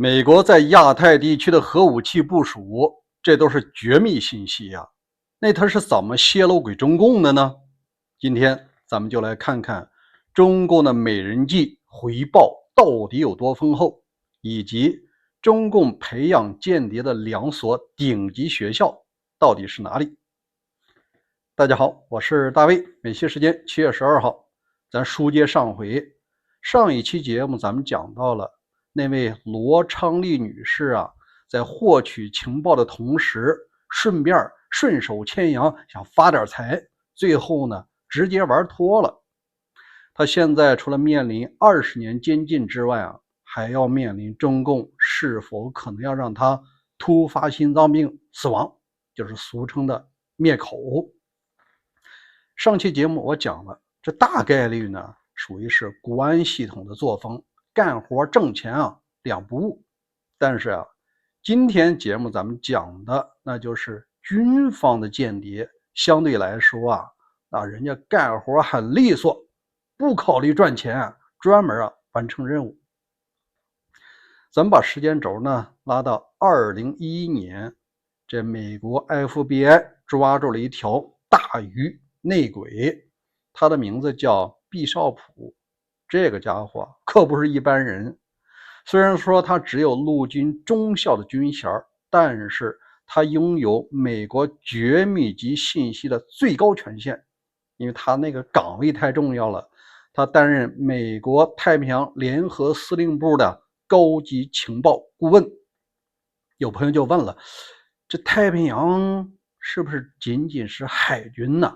美国在亚太地区的核武器部署，这都是绝密信息呀。那它是怎么泄露给中共的呢？今天咱们就来看看中共的美人计回报到底有多丰厚，以及中共培养间谍的两所顶级学校到底是哪里。大家好，我是大卫。美西时间7月12号，咱书接上回，上一期节目咱们讲到了那位罗昌丽女士啊，在获取情报的同时，顺手牵羊想发点财，最后呢直接玩脱了。她现在除了面临20年监禁之外啊，还要面临中共是否可能要让她突发心脏病死亡，就是俗称的灭口。上期节目我讲了，这大概率呢属于是国安系统的作风，干活挣钱啊两不误。但是啊，今天节目咱们讲的那就是军方的间谍，相对来说人家干活很利索，不考虑赚钱，专门完成任务。咱们把时间轴呢拉到2011年，这美国 FBI 抓住了一条大鱼内鬼，他的名字叫毕绍普。这个家伙可不是一般人，虽然说他只有陆军中校的军衔，但是他拥有美国绝密级信息的最高权限，因为他那个岗位太重要了。他担任美国太平洋联合司令部的高级情报顾问。有朋友就问了，这太平洋是不是仅仅是海军呢？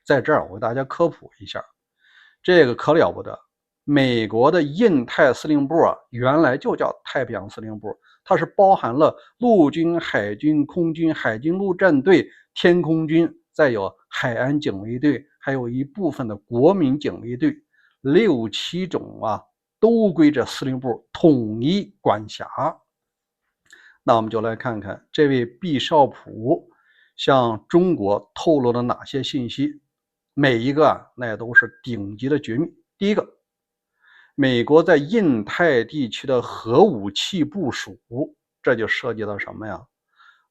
在这儿我给大家科普一下，这个可了不得。美国的印太司令部原来就叫太平洋司令部，它是包含了陆军、海军、空军、海军陆战队、天空军，再有海岸警卫队，还有一部分的国民警卫队，6、7种都归这司令部统一管辖。那我们就来看看这位毕绍普向中国透露了哪些信息，每一个那都是顶级的绝密。第一个，美国在印太地区的核武器部署，这就涉及到什么呀？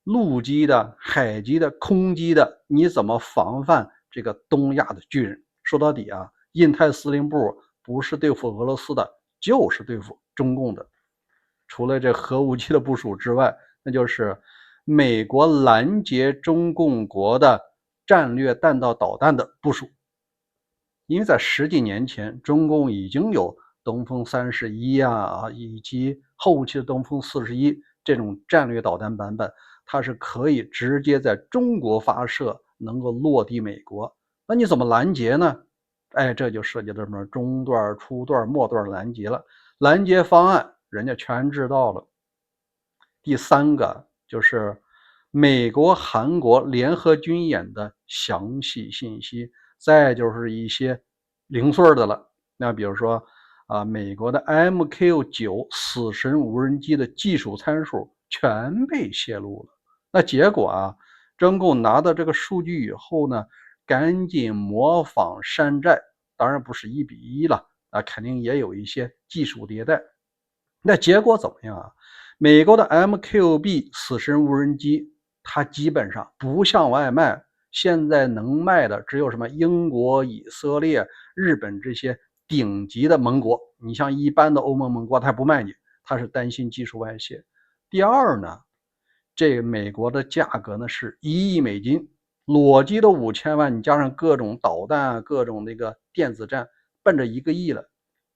陆基的、海基的、空基的，你怎么防范这个东亚的巨人？说到底印太司令部不是对付俄罗斯的，就是对付中共的。除了这核武器的部署之外，那就是美国拦截中共国的战略弹道导弹的部署。因为在10几年前，中共已经有东风31以及后期的东风41这种战略导弹版本，它是可以直接在中国发射，能够落地美国。那你怎么拦截呢？这就涉及到什么中段、初段、末段拦截了。拦截方案人家全知道了。第三个就是美国、韩国联合军演的详细信息，再就是一些零碎的了。那比如说美国的 MQ9 死神无人机的技术参数全被泄露了。那结果中共拿到这个数据以后呢，赶紧模仿山寨，当然不是1比1了，肯定也有一些技术迭代。那结果怎么样美国的 MQB 死神无人机，它基本上不向外卖，现在能卖的只有什么英国、以色列、日本这些顶级的盟国。你像一般的欧盟盟国，它不卖你，它是担心技术外泄。第二呢，这个美国的价格呢是1亿美金，裸机都5000万，你加上各种导弹各种那个电子战，奔着1个亿了。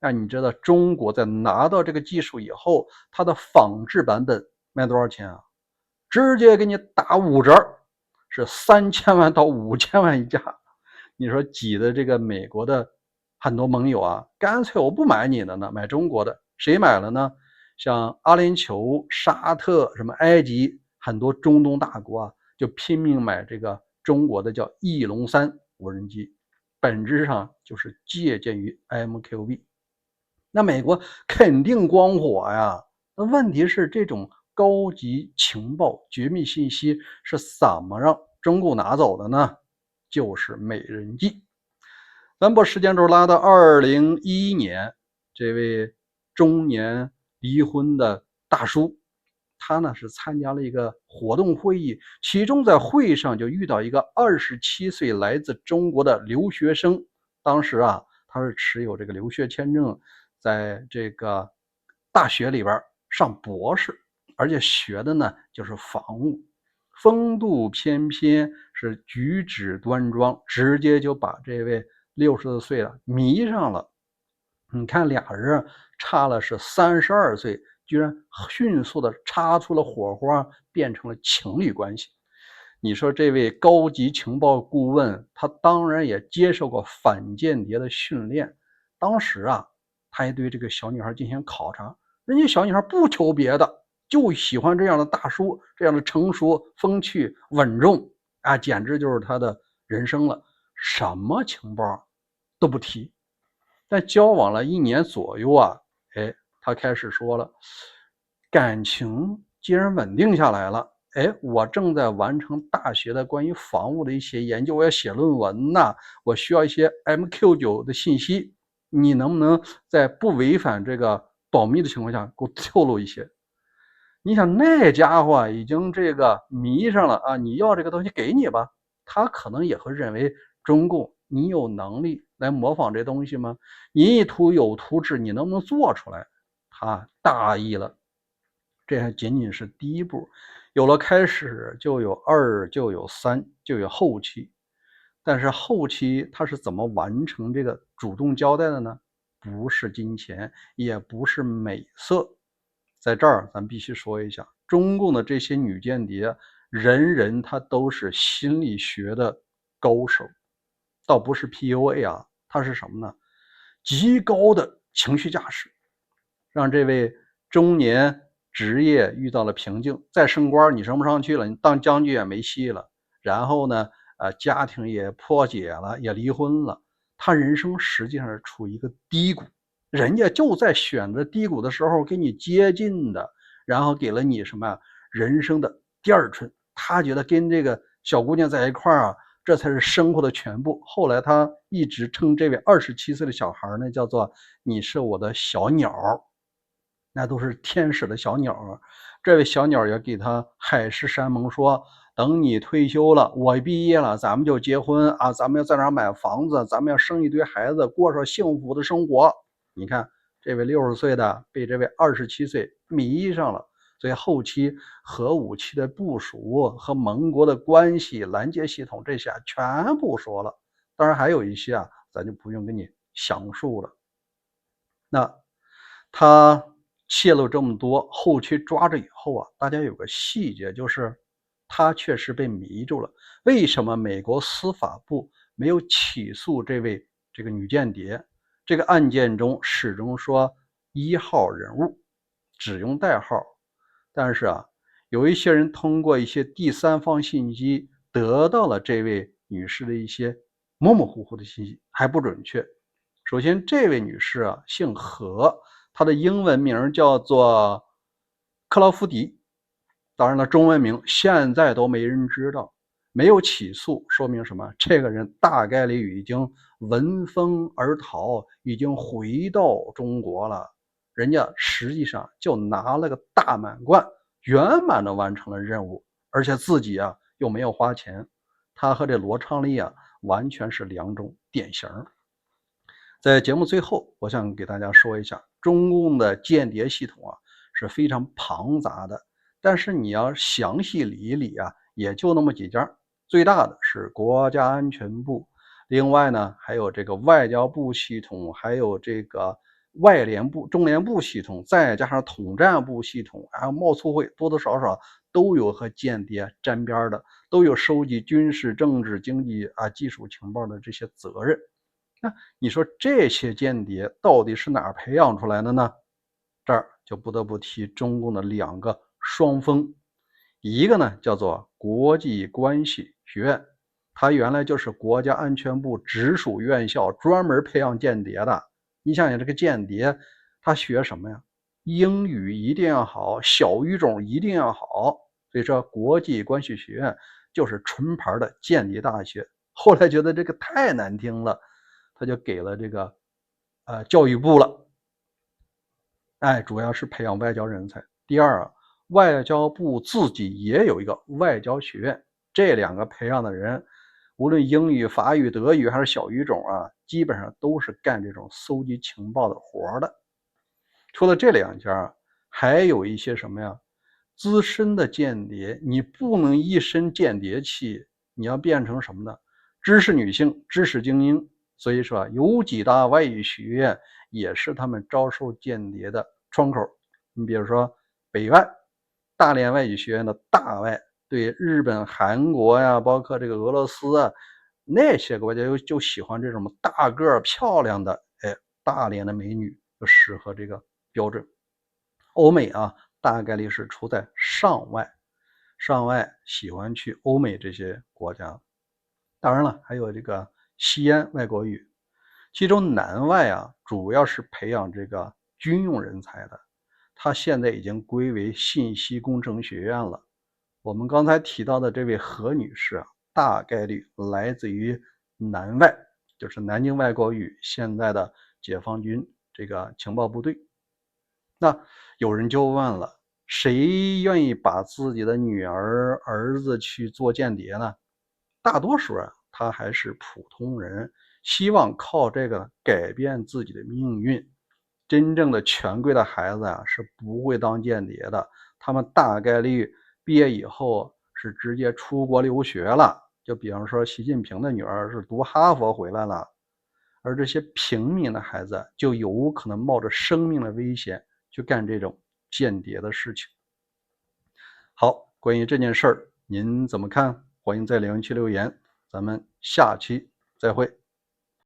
那你知道中国在拿到这个技术以后，它的仿制版本卖多少钱直接给你打5折，是3000万到5000万一架。你说挤的这个美国的很多盟友干脆我不买你的呢，买中国的。谁买了呢？像阿联酋、沙特、什么埃及，很多中东大国就拼命买这个中国的叫翼龙3无人机，本质上就是借鉴于 MQB。那美国肯定光火呀，那问题是这种高级情报绝密信息是怎么让中共拿走的呢？就是美人计。咱把时间轴拉到2011年，这位中年离婚的大叔，他呢是参加了一个活动会议，其中在会上就遇到一个27岁来自中国的留学生，当时啊他是持有这个留学签证，在这个大学里边上博士，而且学的呢就是房务，风度翩翩，是举止端庄，直接就把这位60多岁了迷上了。你看俩人差了是32岁，居然迅速的擦出了火花，变成了情侣关系。你说这位高级情报顾问，他当然也接受过反间谍的训练。当时啊，他也对这个小女孩进行考察，人家小女孩不求别的，就喜欢这样的大叔，这样的成熟、风趣、稳重啊，简直就是他的人生了。什么情报都不提。但交往了1年左右啊，他开始说了，感情既然稳定下来了，我正在完成大学的关于房屋的一些研究，我要写论文呢，我需要一些 MQ9 的信息，你能不能在不违反这个保密的情况下给我透露一些？你想那家伙已经这个迷上了啊，你要这个东西给你吧，他可能也会认为中共你有能力来模仿这东西吗？你图有图纸，你能不能做出来？他大意了，这还仅仅是第一步，有了开始就有2，就有3，就有后期。但是后期他是怎么完成这个主动交代的呢？不是金钱，也不是美色。在这儿咱必须说一下，中共的这些女间谍，人人他都是心理学的高手，倒不是 PUA 啊，他是什么呢？极高的情绪价值，让这位中年职业遇到了瓶颈，再升官你升不上去了，你当将军也没戏了。然后呢，家庭也破解了，也离婚了，他人生实际上是处于一个低谷，人家就在选择低谷的时候给你接近的，然后给了你什么呀？人生的第二春。他觉得跟这个小姑娘在一块儿啊，这才是生活的全部。后来他一直称这位27岁的小孩呢，叫做你是我的小鸟，那都是天使的小鸟。这位小鸟也给他海誓山盟说，等你退休了，我毕业了，咱们就结婚啊，咱们要在哪儿买房子，咱们要生一堆孩子，过上幸福的生活。你看这位60岁的被这位27岁迷上了，所以后期核武器的部署和盟国的关系、拦截系统这些全部说了。当然还有一些啊，咱就不用跟你详述了。那他泄露这么多，后期抓着以后啊，大家有个细节，就是他确实被迷住了。为什么美国司法部没有起诉这个女间谍？这个案件中始终说1号人物，只用代号。但是啊，有一些人通过一些第三方信息得到了这位女士的一些模模糊糊的信息，还不准确。首先，这位女士啊，姓何，她的英文名叫做克劳福迪，当然了，中文名现在都没人知道。没有起诉，说明什么？这个人大概率已经闻风而逃，已经回到中国了。人家实际上就拿了个大满贯，圆满的完成了任务，而且自己啊又没有花钱。他和这罗昌利啊完全是两种典型。在节目最后，我想给大家说一下，中共的间谍系统啊是非常庞杂的，但是你要详细理一理啊，也就那么几家。最大的是国家安全部，另外呢还有这个外交部系统，还有这个外联部、中联部系统，再加上统战部系统，还有贸促会，多多少少都有和间谍沾边的，都有收集军事、政治、经济啊技术情报的这些责任。那你说这些间谍到底是哪儿培养出来的呢？这儿就不得不提中共的2个双峰，一个呢叫做国际关系学院，它原来就是国家安全部直属院校，专门培养间谍的。你想想这个间谍，他学什么呀？英语一定要好，小语种一定要好，所以说国际关系学院就是纯牌的间谍大学。后来觉得这个太难听了，他就给了这个教育部了，主要是培养外交人才。第二啊，外交部自己也有一个外交学院，这两个培养的人，无论英语、法语、德语还是小语种啊，基本上都是干这种搜集情报的活的。除了这两家，还有一些什么呀？资深的间谍，你不能一身间谍气，你要变成什么呢？知识女性、知识精英。所以说啊，有几大外语学院也是他们招收间谍的窗口。你比如说北外，大连外语学院的大外，对日本、韩国呀，包括这个俄罗斯啊，那些国家就喜欢这种大个漂亮的，大连的美女就适合这个标准。欧美啊，大概率是出在上外，上外喜欢去欧美这些国家。当然了，还有这个西安外国语，其中南外啊，主要是培养这个军用人才的，它现在已经归为信息工程学院了。我们刚才提到的这位何女士啊，大概率来自于南外，就是南京外国语现在的解放军这个情报部队。那有人就问了，谁愿意把自己的女儿、儿子去做间谍呢？大多数啊，他还是普通人，希望靠这个改变自己的命运。真正的权贵的孩子啊，是不会当间谍的，他们大概率毕业以后是直接出国留学了。就比方说，习近平的女儿是读哈佛回来了，而这些平民的孩子就有可能冒着生命的危险去干这种间谍的事情。好，关于这件事儿，您怎么看？欢迎在留言区留言，咱们下期再会。